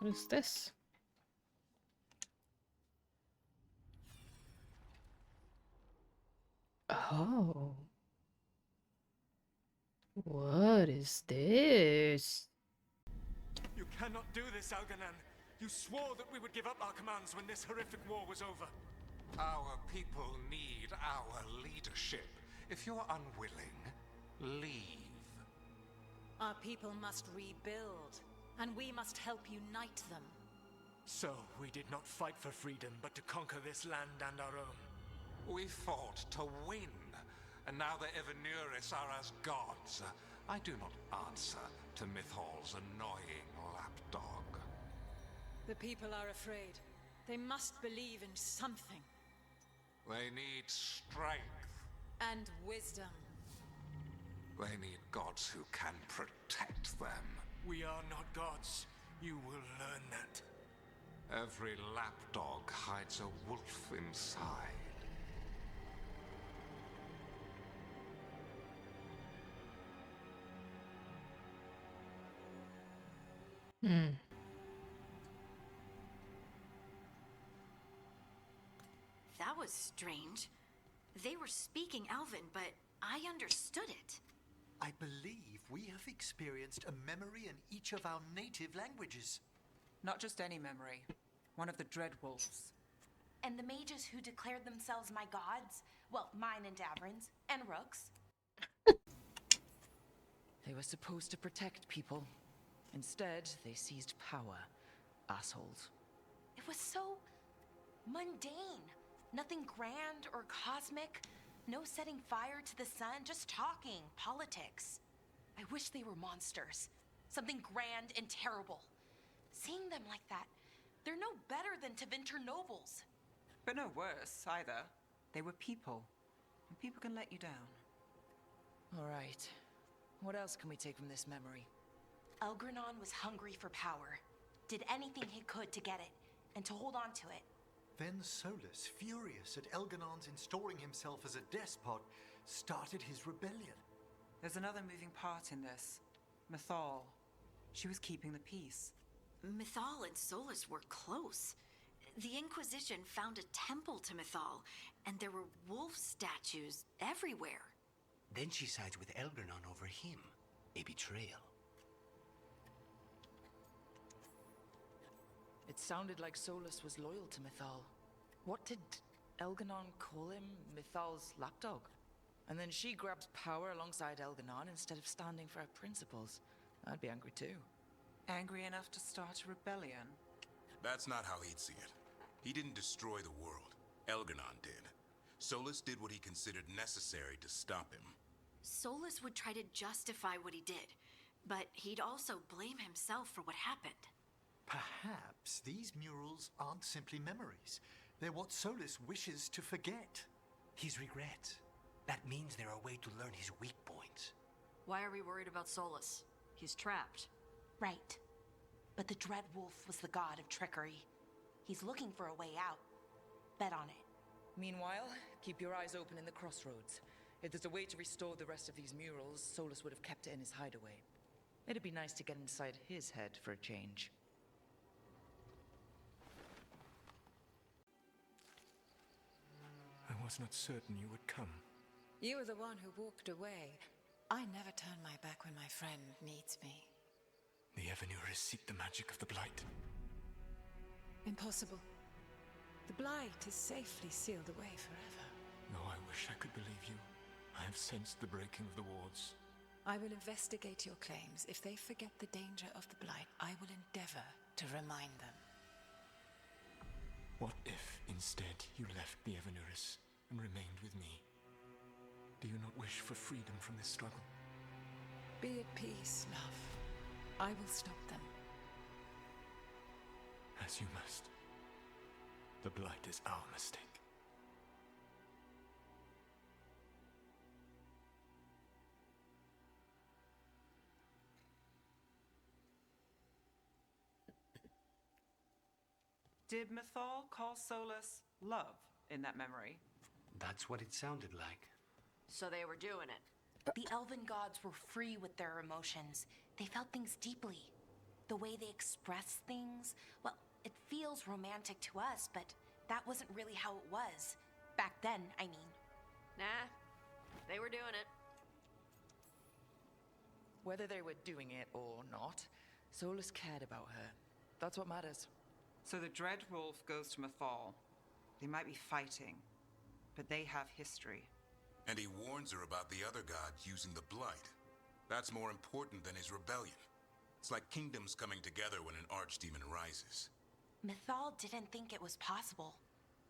What is this? Oh. What is this? You cannot do this, Algernon. You swore that we would give up our commands when this horrific war was over. Our people need our leadership. If you're unwilling, leave. Our people must rebuild, and we must help unite them. So, we did not fight for freedom, but to conquer this land and our own. We fought to win, and now the Evenuris are as gods. I do not answer to Mythal's annoying lapdog. The people are afraid. They must believe in something. They need strength. And wisdom. They need gods who can protect them. We are not gods. You will learn that. Every lapdog hides a wolf inside. That was strange. They were speaking Elven, but I understood it. I believe we have experienced a memory in each of our native languages. Not just any memory. One of the Dread Wolves. And the mages who declared themselves my gods, well, mine and Davrin's, and Rook's. They were supposed to protect people. Instead, they seized power. Assholes. It was so mundane. Nothing grand or cosmic. No setting fire to the sun, just talking, politics. I wish they were monsters. Something grand and terrible. Seeing them like that, they're no better than Tevinter nobles. But no worse, either. They were people. And people can let you down. All right. What else can we take from this memory? Elgernon was hungry for power. Did anything he could to get it, and to hold on to it. Then Solas, furious at Elganon's installing himself as a despot, started his rebellion. There's another moving part in this. Mythal. She was keeping the peace. Mythal and Solas were close. The Inquisition found a temple to Mythal, and there were wolf statues everywhere. Then she sides with Elgernon over him. A betrayal. It sounded like Solas was loyal to Mythal. What did Elgernon call him? Mythal's lapdog? And then she grabs power alongside Elgernon instead of standing for her principles. I'd be angry too. Angry enough to start a rebellion? That's not how he'd see it. He didn't destroy the world. Elgernon did. Solas did what he considered necessary to stop him. Solas would try to justify what he did, but he'd also blame himself for what happened. Perhaps these murals aren't simply memories. They're what Solas wishes to forget. His regrets. That means they're a way to learn his weak points. Why are we worried about Solas? He's trapped. Right. But the Dread Wolf was the god of trickery. He's looking for a way out. Bet on it. Meanwhile, keep your eyes open in the crossroads. If there's a way to restore the rest of these murals, Solas would have kept it in his hideaway. It'd be nice to get inside his head for a change. I was not certain you would come. You were the one who walked away. I never turn my back when my friend needs me. The Evenuris seek the magic of the Blight. Impossible. The Blight is safely sealed away forever. Though I wish I could believe you. I have sensed the breaking of the wards. I will investigate your claims. If they forget the danger of the Blight, I will endeavor to remind them. What if, instead, you left the Evenuris and remained with me? Do you not wish for freedom from this struggle? Be at peace, love. I will stop them. As you must. The Blight is our mistake. Did Mythal call Solas love in that memory? That's what it sounded like. So they were doing it. The elven gods were free with their emotions. They felt things deeply. The way they express things, well, it feels romantic to us, but that wasn't really how it was. Back then, I mean. Nah, they were doing it. Whether they were doing it or not, Solas cared about her. That's what matters. So the Dread Wolf goes to Mythal. They might be fighting, but they have history. And he warns her about the other gods using the Blight. That's more important than his rebellion. It's like kingdoms coming together when an archdemon rises. Mythal didn't think it was possible.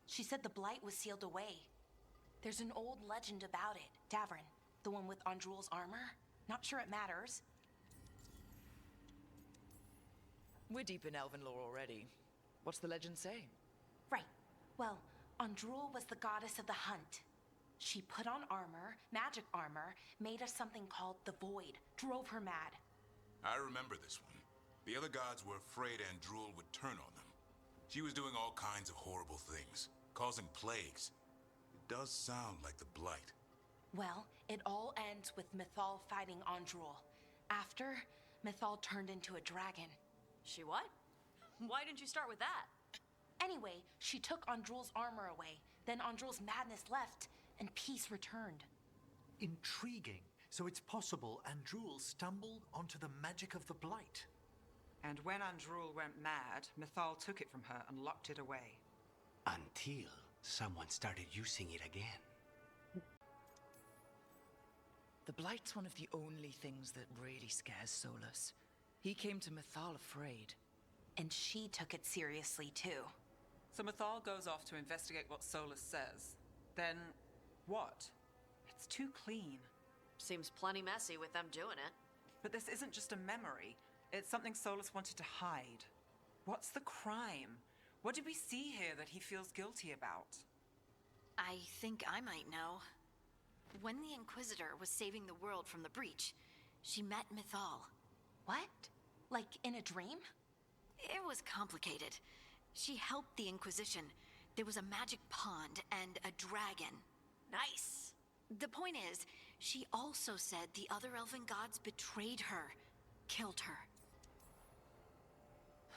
She said the Blight was sealed away. There's an old legend about it. Davern, the one with Andrul's armor. Not sure it matters. We're deep in elven lore already. What's the legend say? Right. Well, Andrul was the goddess of the hunt. She put on armor, magic armor, made us something called the Void, drove her mad. I remember this one. The other gods were afraid Andrul would turn on them. She was doing all kinds of horrible things, causing plagues. It does sound like the Blight. Well, it all ends with Mythal fighting Andrul. After, Mythal turned into a dragon. She what? Why didn't you start with that? Anyway, she took Andrul's armor away. Then Andrul's madness left, and peace returned. Intriguing. So it's possible Andrul stumbled onto the magic of the Blight. And when Andrul went mad, Mythal took it from her and locked it away. Until someone started using it again. The Blight's one of the only things that really scares Solas. He came to Mythal afraid. And she took it seriously, too. So Mythal goes off to investigate what Solas says. Then, what? It's too clean. Seems plenty messy with them doing it. But this isn't just a memory. It's something Solas wanted to hide. What's the crime? What did we see here that he feels guilty about? I think I might know. When the Inquisitor was saving the world from the breach, she met Mythal. What? Like in a dream? It was complicated. She helped the Inquisition. There was a magic pond and a dragon. Nice. The point is, she also said the other elven gods betrayed her, killed her.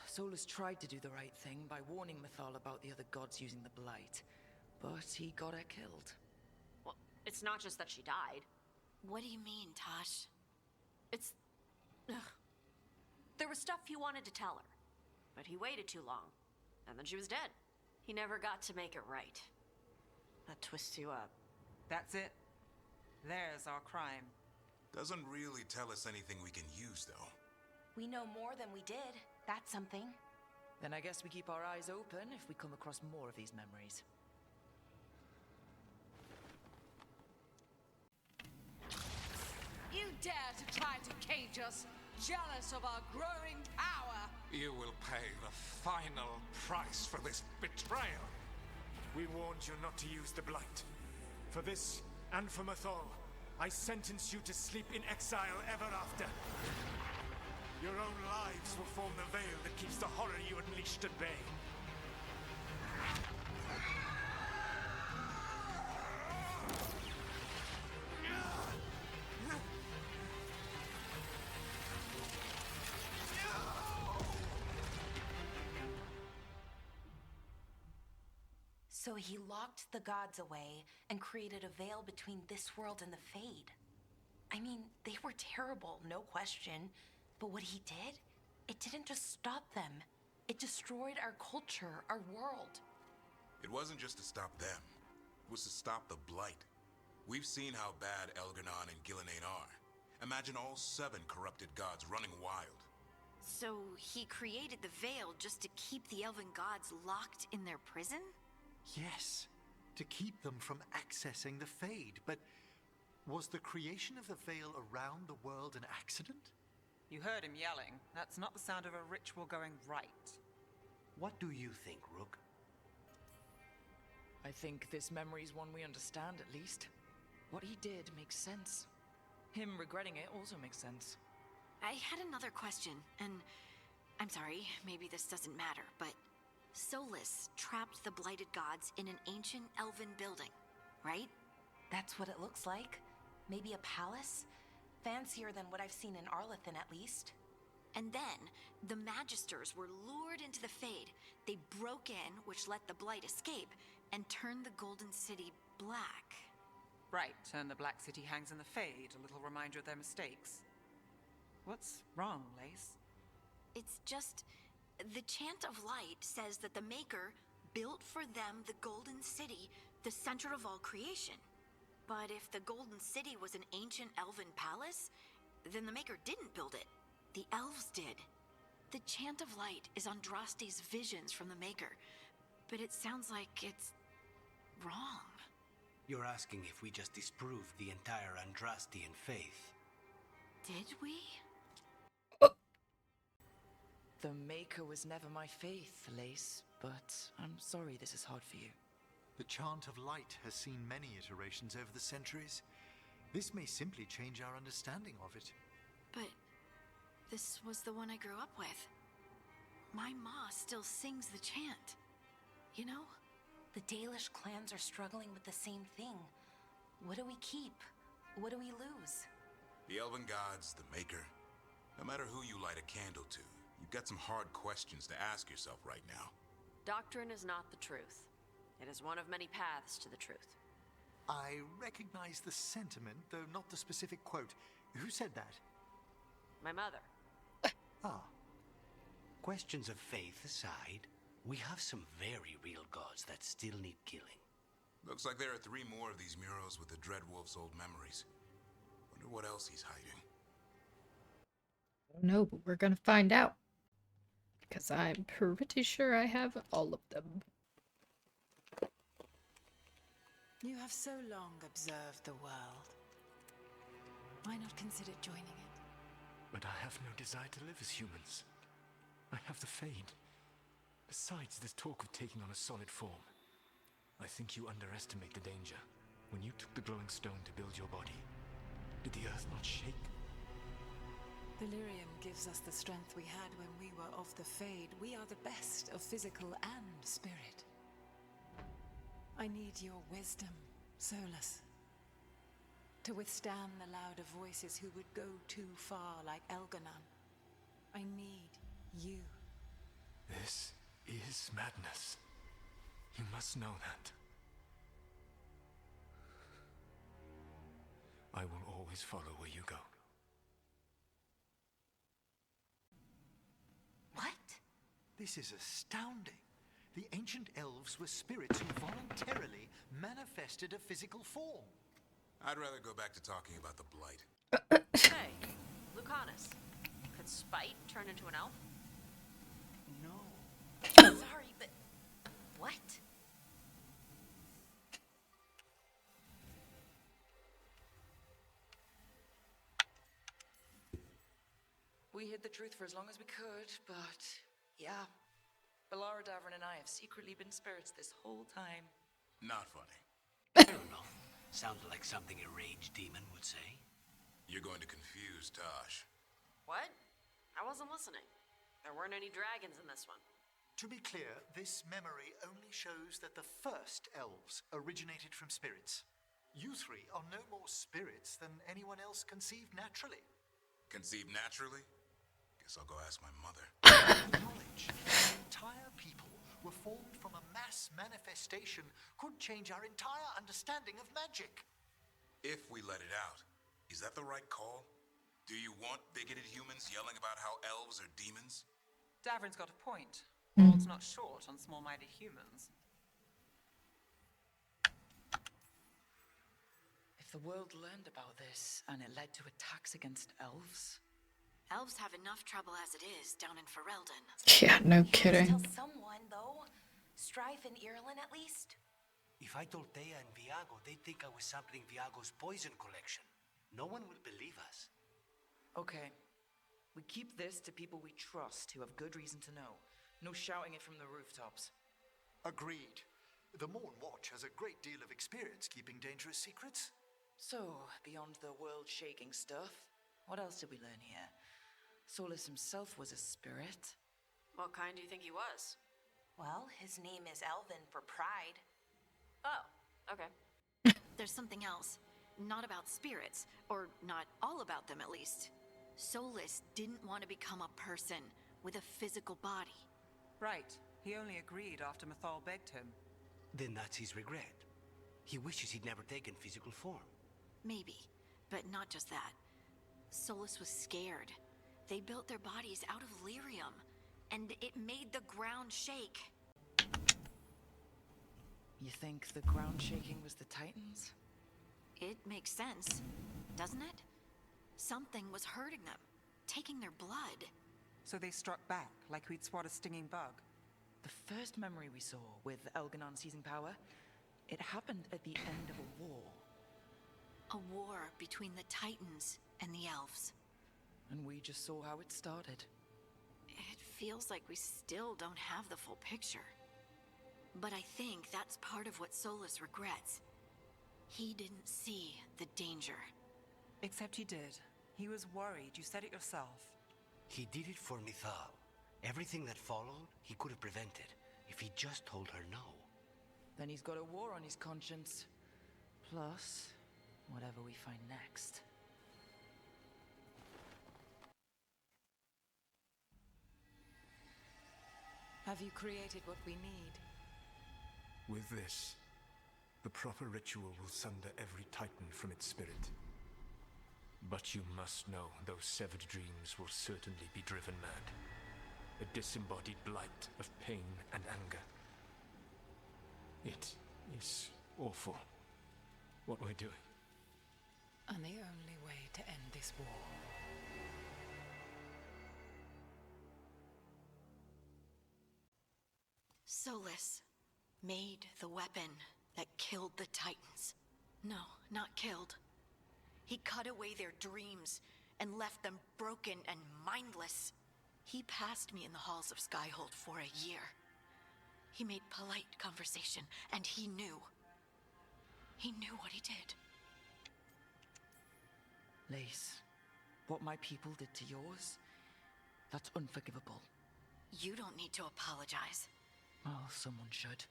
Solas tried to do the right thing by warning Mythal about the other gods using the Blight, but he got her killed. Well, it's not just that she died. What do you mean, Tosh? It's... Ugh. There was stuff he wanted to tell her, but he waited too long, and then she was dead. He never got to make it right. That twists you up. That's it. There's our crime. Doesn't really tell us anything we can use, though. We know more than we did. That's something. Then I guess we keep our eyes open if we come across more of these memories. You dare to try to cage us, jealous of our growing power. You will pay the final price for this betrayal. We warned you not to use the Blight. For this, and for Mythal, I sentence you to sleep in exile ever after. Your own lives will form the veil that keeps the horror you unleashed at bay. So he locked the gods away and created a veil between this world and the Fade. I mean, they were terrible, no question. But what he did, it didn't just stop them. It destroyed our culture, our world. It wasn't just to stop them. It was to stop the Blight. We've seen how bad Elganon and Gillenane are. Imagine all 7 corrupted gods running wild. So he created the veil just to keep the elven gods locked in their prison? Yes, to keep them from accessing the Fade. But was the creation of the veil around the world an accident? You heard him yelling. That's not the sound of a ritual going right. What do you think, Rook? I think this memory's one we understand, at least. What he did makes sense. Him regretting it also makes sense. I had another question, and I'm sorry, maybe this doesn't matter, but Solas trapped the blighted gods in an ancient elven building, right? That's what it looks like. Maybe a palace? Fancier than what I've seen in Arlethan, at least. And then, the Magisters were lured into the Fade. They broke in, which let the Blight escape, and turned the Golden City black. Right, and the Black City hangs in the Fade, a little reminder of their mistakes. What's wrong, Lace? It's just... the Chant of Light says that the Maker built for them the Golden City, the center of all creation. But if the Golden City was an ancient elven palace, then the Maker didn't build it. The elves did. The Chant of Light is Andraste's visions from the Maker, but it sounds like it's wrong. You're asking if we just disproved the entire Andrastian faith. Did we? The Maker was never my faith, Lace, but I'm sorry this is hard for you. The Chant of Light has seen many iterations over the centuries. This may simply change our understanding of it. But this was the one I grew up with. My ma still sings the chant. You know? The Dalish clans are struggling with the same thing. What do we keep? What do we lose? The elven gods, the Maker. No matter who you light a candle to, you've got some hard questions to ask yourself right now. Doctrine is not the truth. It is one of many paths to the truth. I recognize the sentiment, though not the specific quote. Who said that? My mother. Ah. Questions of faith aside, we have some very real gods that still need killing. Looks like there are 3 more of these murals with the Dreadwolf's old memories. Wonder what else he's hiding. I don't know, but we're gonna find out. Because I'm pretty sure I have all of them. You have so long observed the world. Why not consider joining it? But I have no desire to live as humans. I have the Fade. Besides, there's talk of taking on a solid form. I think you underestimate the danger. When you took the glowing stone to build your body, did the earth not shake? Delirium gives us the strength we had when we were of the Fade. We are the best of physical and spirit. I need your wisdom, Solas. To withstand the louder voices who would go too far like Elganon. I need you. This is madness. You must know that. I will always follow where you go. What? This is astounding. The ancient elves were spirits who voluntarily manifested a physical form. I'd rather go back to talking about the Blight. Hey, Lucanus. Could Spite turn into an elf? No. Sorry, but... what? We hid the truth for as long as we could, but yeah. Balara Davrin and I have secretly been spirits this whole time. Not funny. I don't know. Sounded like something a rage demon would say. You're going to confuse Tosh. What? I wasn't listening. There weren't any dragons in this one. To be clear, this memory only shows that the first elves originated from spirits. You 3 are no more spirits than anyone else conceived naturally. Conceived naturally? Guess I'll go ask my mother. Knowledge that entire people were formed from a mass manifestation could change our entire understanding of magic. If we let it out, is that the right call? Do you want bigoted humans yelling about how elves are demons? Davrin's got a point. World's not short on small-minded humans. If the world learned about this and it led to attacks against elves... Elves have enough trouble as it is down in Ferelden. Yeah, no kidding. Tell someone, though. Strife and Irulan, at least. If I told Thea and Viago, they'd think I was sampling Viago's poison collection. No one will believe us. Okay. We keep this to people we trust who have good reason to know. No shouting it from the rooftops. Agreed. The Morn Watch has a great deal of experience keeping dangerous secrets. So, beyond the world-shaking stuff, what else did we learn here? Solas himself was a spirit. What kind do you think he was? Well, his name is Elven for pride. Oh, okay. There's something else. Not about spirits, or not all about them at least. Solas didn't want to become a person with a physical body. Right. He only agreed after Mythal begged him. Then that's his regret. He wishes he'd never taken physical form. Maybe, but not just that. Solas was scared. They built their bodies out of lyrium, and it made the ground shake. You think the ground shaking was the Titans? It makes sense, doesn't it? Something was hurting them, taking their blood. So they struck back, like we'd swat a stinging bug. The first memory we saw, with Elganon seizing power, it happened at the end of a war. A war between the Titans and the elves. And we just saw how it started. It feels like we still don't have the full picture. But I think that's part of what Solas regrets. He didn't see the danger. Except he did. He was worried. You said it yourself. He did it for Mythal. Everything that followed, he could have prevented if he just told her no. Then he's got a war on his conscience. Plus, whatever we find next. Have you created what we need? With this, the proper ritual will sunder every Titan from its spirit. But you must know those severed dreams will certainly be driven mad. A disembodied blight of pain and anger. It is awful what we're doing. And the only way to end this war. Solas made the weapon that killed the Titans. No, not killed. He cut away their dreams and left them broken and mindless. He passed me in the halls of Skyhold for a year. He made polite conversation, and he knew. He knew what he did. Lace, what my people did to yours, that's unforgivable. You don't need to apologize. Well, someone should.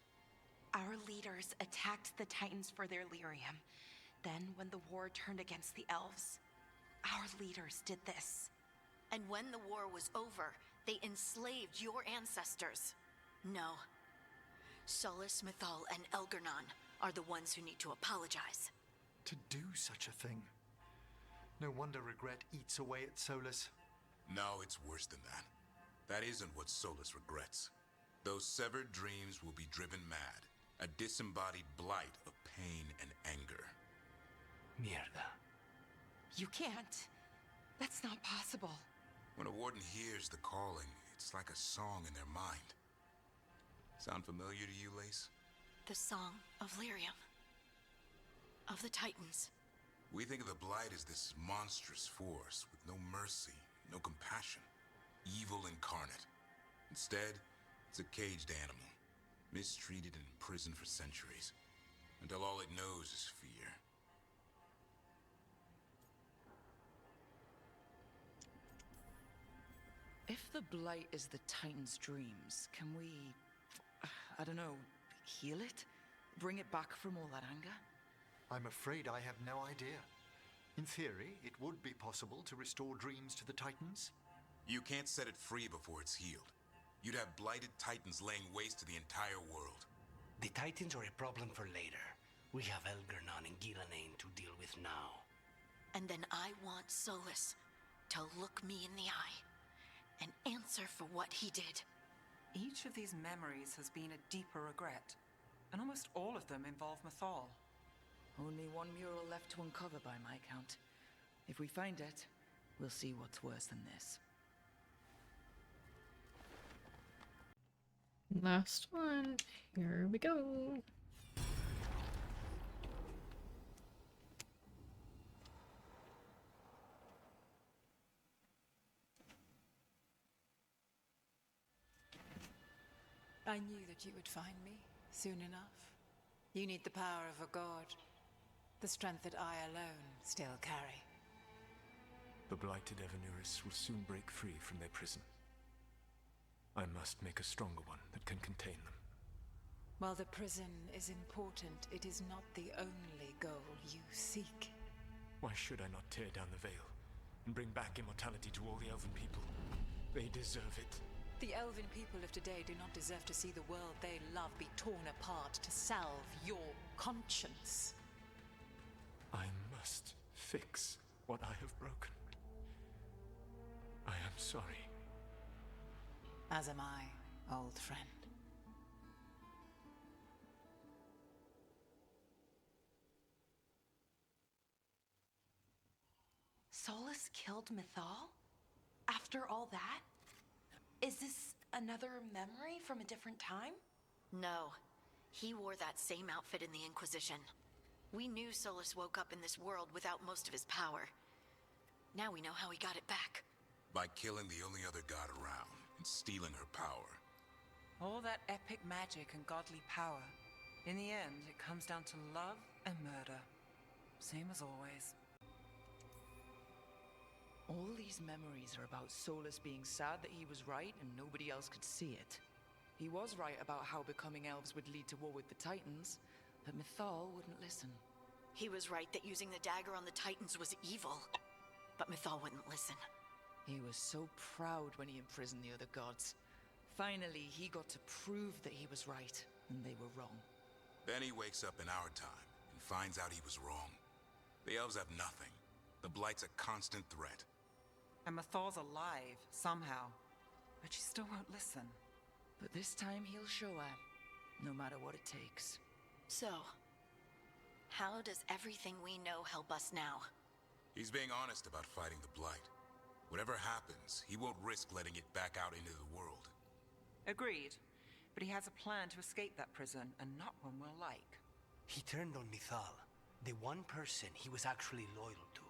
Our leaders attacked the Titans for their lyrium. Then, when the war turned against the elves, our leaders did this. And when the war was over, they enslaved your ancestors. No. Solas, Mythal, and Elgarnon are the ones who need to apologize. To do such a thing. No wonder regret eats away at Solas. No, it's worse than that. That isn't what Solas regrets. Those severed dreams will be driven mad. A disembodied blight of pain and anger. Mierda. You can't. That's not possible. When a warden hears the calling, it's like a song in their mind. Sound familiar to you, Lace? The song of lyrium. Of the Titans. We think of the Blight as this monstrous force with no mercy, no compassion. Evil incarnate. Instead, it's a caged animal. Mistreated and imprisoned for centuries. Until all it knows is fear. If the blight is the Titan's dreams, can we, I don't know, heal it? Bring it back from all that anger? I'm afraid I have no idea. In theory, it would be possible to restore dreams to the Titans. You can't set it free before it's healed. You'd have blighted Titans laying waste to the entire world. The Titans are a problem for later. We have Elgarnon and Gillanane to deal with now. And then I want Solas to look me in the eye and answer for what he did. Each of these memories has been a deeper regret, and almost all of them involve Mythal. Only one mural left to uncover by my count. If we find it, we'll see what's worse than this. Last one. Here we go. I knew that you would find me soon enough. You need the power of a god. The strength that I alone still carry. The blighted Evanuris will soon break free from their prison. I must make a stronger one that can contain them. While the prison is important, it is not the only goal you seek. Why should I not tear down the veil and bring back immortality to all the elven people. They deserve it. The elven people of today do not deserve to see the world they love be torn apart to salve your conscience. I must fix what I have broken. I am sorry. As am I, old friend. Solas killed Mythal? After all that? Is this another memory from a different time? No. He wore that same outfit in the Inquisition. We knew Solas woke up in this world without most of his power. Now we know how he got it back. By killing the only other god around and stealing her power. All that epic magic and godly power. In the end, it comes down to love and murder. Same as always. All these memories are about Solas being sad that he was right and nobody else could see it. He was right about how becoming elves would lead to war with the Titans, but Mythal wouldn't listen. He was right that using the dagger on the Titans was evil, but Mythal wouldn't listen. He was so proud when he imprisoned the other gods. Finally, he got to prove that he was right, and they were wrong. Then he wakes up in our time and finds out he was wrong. The elves have nothing. The Blight's a constant threat. And Mythal's alive, somehow. But she still won't listen. But this time he'll show her, no matter what it takes. So, how does everything we know help us now? He's being honest about fighting the Blight. Whatever happens, he won't risk letting it back out into the world. Agreed. But he has a plan to escape that prison, and not one we'll like. He turned on Mythal, the one person he was actually loyal to.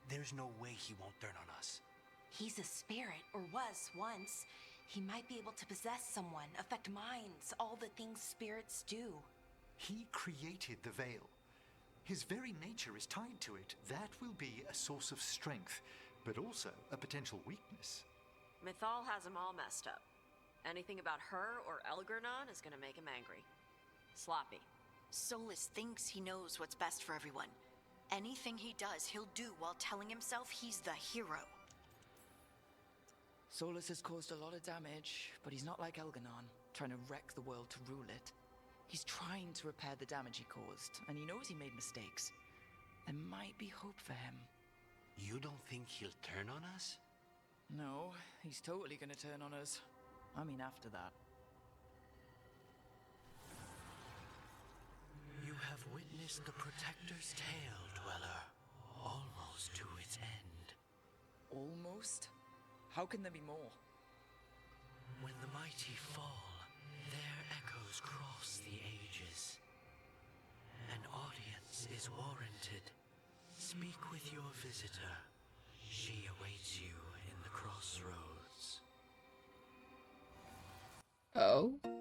There's no way he won't turn on us. He's a spirit, or was once. He might be able to possess someone, affect minds, all the things spirits do. He created the Veil. His very nature is tied to it. That will be a source of strength, but also a potential weakness. Mythal has him all messed up. Anything about her or Elgernon is gonna make him angry. Sloppy. Solas thinks he knows what's best for everyone. Anything he does, he'll do while telling himself he's the hero. Solas has caused a lot of damage, but he's not like Elgernon, trying to wreck the world to rule it. He's trying to repair the damage he caused, and he knows he made mistakes. There might be hope for him. You don't think he'll turn on us? No, he's totally gonna turn on us. I mean, after that. You have witnessed the Protector's tale, Dweller. Almost to its end. Almost? How can there be more? When the mighty fall, their echoes cross the ages. An audience is warranted. Speak with your visitor. She awaits you in the crossroads. Oh.